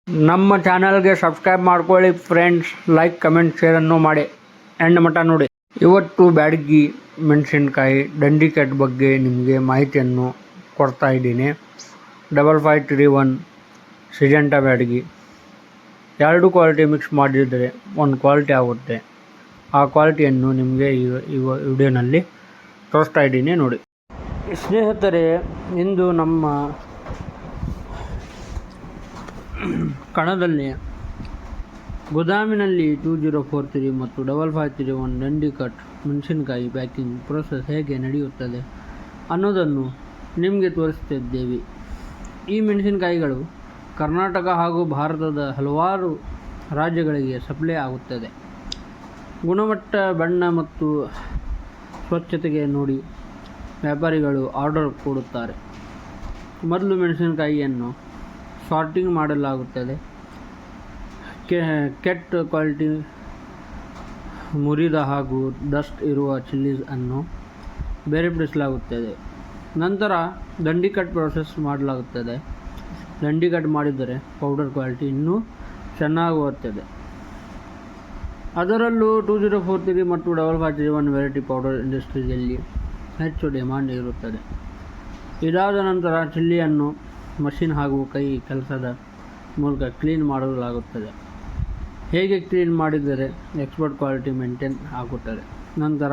ನಮ್ಮ ಚಾನಲ್ಗೆ ಸಬ್ಸ್ಕ್ರೈಬ್ ಮಾಡ್ಕೊಳ್ಳಿ ಫ್ರೆಂಡ್ಸ್. ಲೈಕ್ ಕಮೆಂಟ್ ಶೇರನ್ನು ಮಾಡಿ ಎಂಡ್ ಮಟ್ಟ ನೋಡಿ. ಇವತ್ತು ಬ್ಯಾಡಗಿ ಮೆಣಸಿನ್ಕಾಯಿ ದಂಡಿಕಟ್ ಬಗ್ಗೆ ನಿಮಗೆ ಮಾಹಿತಿಯನ್ನು ಕೊಡ್ತಾ ಇದ್ದೀನಿ. 5531 ಸಿಜೆಂಟಾ ಬ್ಯಾಡಗಿ ಎರಡು ಕ್ವಾಲಿಟಿ ಮಿಕ್ಸ್ ಮಾಡಿದರೆ ಒಂದು ಕ್ವಾಲಿಟಿ ಆಗುತ್ತೆ. ಆ ಕ್ವಾಲಿಟಿಯನ್ನು ನಿಮಗೆ ಈ ವಿಡಿಯೋನಲ್ಲಿ ತೋರಿಸ್ತಾ ಇದ್ದೀನಿ ನೋಡಿ. ಸ್ನೇಹಿತರೆ, ಇಂದು ನಮ್ಮ ಕಣದಲ್ಲಿ ಗೋದಾಮಿನಲ್ಲಿ 2043 ಮತ್ತು 5531 ದಂಡಿಕಟ್ ಮೆಣಸಿನಕಾಯಿ ಪ್ಯಾಕಿಂಗ್ ಪ್ರೋಸೆಸ್ ಹೇಗೆ ನಡೆಯುತ್ತದೆ ಅನ್ನೋದನ್ನು ನಿಮಗೆ ತೋರಿಸ್ತಿದ್ದೇವೆ. ಈ ಮೆಣಸಿನಕಾಯಿಗಳು ಕರ್ನಾಟಕ ಹಾಗೂ ಭಾರತದ ಹಲವಾರು ರಾಜ್ಯಗಳಿಗೆ ಸಪ್ಲೈ ಆಗುತ್ತದೆ. ಗುಣಮಟ್ಟ, ಬಣ್ಣ ಮತ್ತು ಸ್ವಚ್ಛತೆಗೆ ನೋಡಿ ವ್ಯಾಪಾರಿಗಳು ಆರ್ಡರ್ ಕೊಡುತ್ತಾರೆ. ಮೊದಲು ಮೆಣಸಿನಕಾಯಿಯನ್ನು ಸಾರ್ಟಿಂಗ್ ಮಾಡಲಾಗುತ್ತದೆ. ಕೆಟ್ಟ ಕ್ವಾಲಿಟಿ, ಮುರಿದ ಹಾಗೂ ಡಸ್ಟ್ ಇರುವ ಚಿಲ್ಲೀಸ್ ಅನ್ನು ಬೇರ್ಪಡಿಸಲಾಗುತ್ತದೆ. ನಂತರ ದಂಡಿಕಟ್ ಪ್ರೋಸೆಸ್ ಮಾಡಲಾಗುತ್ತದೆ. ದಂಡಿಕಟ್ ಮಾಡಿದರೆ ಪೌಡರ್ ಕ್ವಾಲಿಟಿ ಇನ್ನೂ ಚೆನ್ನಾಗುತ್ತದೆ. ಅದರಲ್ಲೂ 2043 ಮತ್ತು 5531 ವೆರೈಟಿ ಪೌಡರ್ ಇಂಡಸ್ಟ್ರಿಯಲ್ಲಿ ಹೆಚ್ಚು ಡಿಮಾಂಡ್ ಇರುತ್ತದೆ. ಇದಾದ ನಂತರ ಚಿಲ್ಲಿಯನ್ನು ಮಷಿನ್ ಹಾಗೂ ಕೈ ಕೆಲಸದ ಮೂಲಕ ಕ್ಲೀನ್ ಮಾಡಲಾಗುತ್ತದೆ. ಹೇಗೆ ಕ್ಲೀನ್ ಮಾಡಿದರೆ ಎಕ್ಸ್ಪರ್ಟ್ ಕ್ವಾಲಿಟಿ ಮೇಂಟೈನ್ ಆಗುತ್ತದೆ. ನಂತರ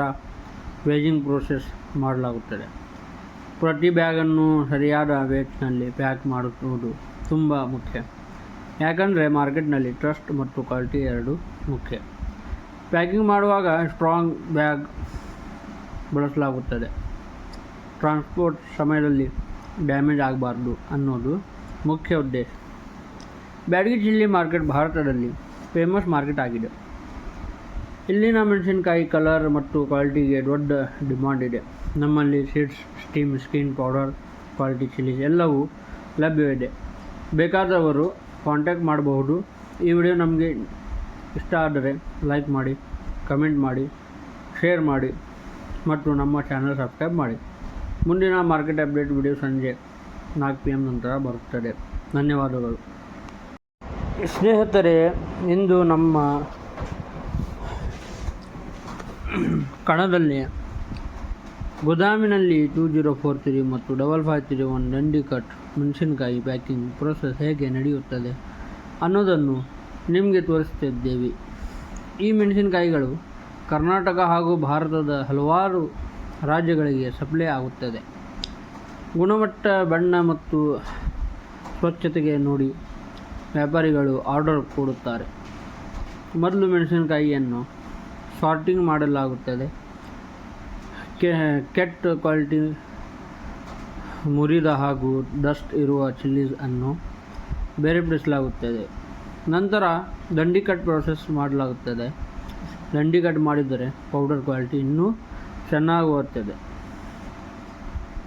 ವೇಜಿಂಗ್ ಪ್ರೋಸೆಸ್ ಮಾಡಲಾಗುತ್ತದೆ. ಪ್ರತಿ ಬ್ಯಾಗನ್ನು ಸರಿಯಾದ ವೇಟ್ನಲ್ಲಿ ಪ್ಯಾಕ್ ಮಾಡುವುದು ತುಂಬ ಮುಖ್ಯ. ಯಾಕಂದರೆ ಮಾರ್ಕೆಟ್ನಲ್ಲಿ ಟ್ರಸ್ಟ್ ಮತ್ತು ಕ್ವಾಲಿಟಿ ಎರಡೂ ಮುಖ್ಯ. ಪ್ಯಾಕಿಂಗ್ ಮಾಡುವಾಗ ಸ್ಟ್ರಾಂಗ್ ಬ್ಯಾಗ್ ಬಳಸಲಾಗುತ್ತದೆ. ಟ್ರಾನ್ಸ್ಪೋರ್ಟ್ ಸಮಯದಲ್ಲಿ ಡ್ಯಾಮೇಜ್ ಆಗಬಾರ್ದು ಅನ್ನೋದು ಮುಖ್ಯ ಉದ್ದೇಶ. ಬ್ಯಾಡಗಿ ಚಿಲ್ಲಿ ಮಾರ್ಕೆಟ್ ಭಾರತದಲ್ಲಿ ಫೇಮಸ್ ಮಾರ್ಕೆಟ್ ಆಗಿದೆ. ಇಲ್ಲಿನ ಮೆಣಸಿನಕಾಯಿ ಕಲರ್ ಮತ್ತು ಕ್ವಾಲಿಟಿಗೆ ದೊಡ್ಡ ಡಿಮಾಂಡ್ ಇದೆ. ನಮ್ಮಲ್ಲಿ seeds, steam, skin powder, quality chillies ಎಲ್ಲವೂ ಲಭ್ಯವಿದೆ. ಬೇಕಾದವರು ಕಾಂಟ್ಯಾಕ್ಟ್ ಮಾಡಬಹುದು. ಈ ವಿಡಿಯೋ ನಮಗೆ ಇಷ್ಟ ಆದರೆ ಲೈಕ್ ಮಾಡಿ, ಕಮೆಂಟ್ ಮಾಡಿ, ಶೇರ್ ಮಾಡಿ ಮತ್ತು ನಮ್ಮ ಚಾನಲ್ ಸಬ್ಸ್ಕ್ರೈಬ್ ಮಾಡಿ. ಮುಂದಿನ ಮಾರ್ಕೆಟ್ ಅಪ್ಡೇಟ್ ವಿಡಿಯೋ ಸಂಜೆ 4 PM ನಂತರ ಬರುತ್ತದೆ. ಧನ್ಯವಾದಗಳು. ಸ್ನೇಹಿತರೆ, ಇಂದು ನಮ್ಮ ಕಣದಲ್ಲಿ ಗೋದಾಮಿನಲ್ಲಿ 2043 ಮತ್ತು 5531 ದಂಡಿಕಟ್ ಮೆಣಸಿನಕಾಯಿ ಪ್ಯಾಕಿಂಗ್ ಪ್ರೋಸೆಸ್ ಹೇಗೆ ನಡೆಯುತ್ತದೆ ಅನ್ನೋದನ್ನು ನಿಮಗೆ ತೋರಿಸ್ತಿದ್ದೇವೆ. ಈ ಮೆಣಸಿನಕಾಯಿಗಳು ಕರ್ನಾಟಕ ಹಾಗೂ ಭಾರತದ ಹಲವಾರು ರಾಜ್ಯಗಳಿಗೆ ಸಪ್ಲೈ ಆಗುತ್ತದೆ. ಗುಣಮಟ್ಟ, ಬಣ್ಣ ಮತ್ತು ಸ್ವಚ್ಛತೆಗೆ ನೋಡಿ ವ್ಯಾಪಾರಿಗಳು ಆರ್ಡರ್ ಕೊಡುತ್ತಾರೆ. ಮೊದಲು ಮೆಣಸಿನಕಾಯಿಯನ್ನು ಸಾರ್ಟಿಂಗ್ ಮಾಡಲಾಗುತ್ತದೆ. ಕೆಟ್ಟ ಕ್ವಾಲಿಟಿ, ಮುರಿದ ಹಾಗೂ ಡಸ್ಟ್ ಇರುವ ಚಿಲ್ಲೀಸ್ ಅನ್ನು ಬೇರ್ಪಡಿಸಲಾಗುತ್ತದೆ. ನಂತರ ದಂಡಿಕಟ್ ಪ್ರೋಸೆಸ್ ಮಾಡಲಾಗುತ್ತದೆ. ದಂಡಿಕಟ್ ಮಾಡಿದರೆ ಪೌಡರ್ ಕ್ವಾಲಿಟಿ ಇನ್ನೂ ಚೆನ್ನಾಗುತ್ತದೆ.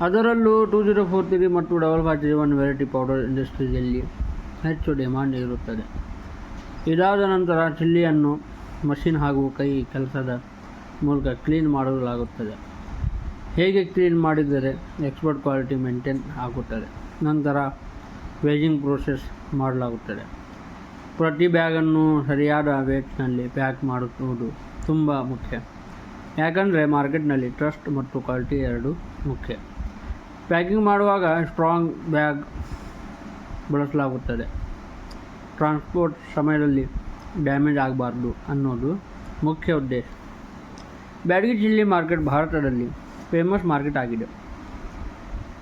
ಅದರಲ್ಲೂ 2043 ಮತ್ತು 5531 ವೆರೈಟಿ ಪೌಡರ್ ಇಂಡಸ್ಟ್ರಿಯಲ್ಲಿ ಹೆಚ್ಚು ಡಿಮಾಂಡ್ ಇರುತ್ತದೆ. ಇದಾದ ನಂತರ ಚಿಲ್ಲಿಯನ್ನು ಮಷಿನ್ ಹಾಗೂ ಕೈ ಕೆಲಸದ ಮೂಲಕ ಕ್ಲೀನ್ ಮಾಡಲಾಗುತ್ತದೆ. ಹೇಗೆ ಕ್ಲೀನ್ ಮಾಡಿದರೆ ಎಕ್ಸ್ಪರ್ಟ್ ಕ್ವಾಲಿಟಿ ಮೇಂಟೈನ್ ಆಗುತ್ತದೆ. ನಂತರ ವೇಜಿಂಗ್ ಪ್ರೋಸೆಸ್ ಮಾಡಲಾಗುತ್ತದೆ. ಪ್ರತಿ ಬ್ಯಾಗನ್ನು ಸರಿಯಾದ ವೇಟ್ನಲ್ಲಿ ಪ್ಯಾಕ್ ಮಾಡುವುದು ತುಂಬ ಮುಖ್ಯ. ಯಾಕಂದರೆ ಮಾರ್ಕೆಟ್ನಲ್ಲಿ ಟ್ರಸ್ಟ್ ಮತ್ತು ಕ್ವಾಲಿಟಿ ಎರಡೂ ಮುಖ್ಯ. ಪ್ಯಾಕಿಂಗ್ ಮಾಡುವಾಗ ಸ್ಟ್ರಾಂಗ್ ಬ್ಯಾಗ್ ಬಳಸಲಾಗುತ್ತದೆ. ಟ್ರಾನ್ಸ್ಪೋರ್ಟ್ ಸಮಯದಲ್ಲಿ ಡ್ಯಾಮೇಜ್ ಆಗಬಾರ್ದು ಅನ್ನೋದು ಮುಖ್ಯ ಉದ್ದೇಶ. ಬ್ಯಾಡಗಿ ಚಿಲ್ಲಿ ಮಾರ್ಕೆಟ್ ಭಾರತದಲ್ಲಿ ಫೇಮಸ್ ಮಾರ್ಕೆಟ್ ಆಗಿದೆ.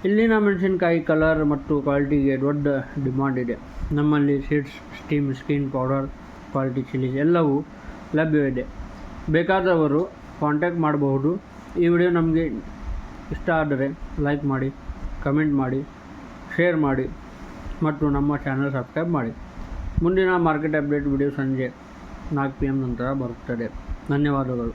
ಇಲ್ಲಿನ ಮೆಣಸಿನಕಾಯಿ ಕಲರ್ ಮತ್ತು ಕ್ವಾಲಿಟಿಗೆ ದೊಡ್ಡ ಡಿಮಾಂಡ್ ಇದೆ. ನಮ್ಮಲ್ಲಿ seeds, steam, skin powder, quality chillies ಎಲ್ಲವೂ ಲಭ್ಯವಿದೆ. ಬೇಕಾದವರು ಕಾಂಟ್ಯಾಕ್ಟ್ ಮಾಡಬಹುದು. ಈ ವಿಡಿಯೋ ನಮಗೆ ಇಷ್ಟ ಆದರೆ ಲೈಕ್ ಮಾಡಿ, ಕಮೆಂಟ್ ಮಾಡಿ, ಶೇರ್ ಮಾಡಿ ಮತ್ತು ನಮ್ಮ ಚಾನಲ್ ಸಬ್ಸ್ಕ್ರೈಬ್ ಮಾಡಿ. ಮುಂದಿನ ಮಾರ್ಕೆಟ್ ಅಪ್ಡೇಟ್ ವಿಡಿಯೋ ಸಂಜೆ 4 PM ನಂತರ ಬರುತ್ತದೆ. ಧನ್ಯವಾದಗಳು.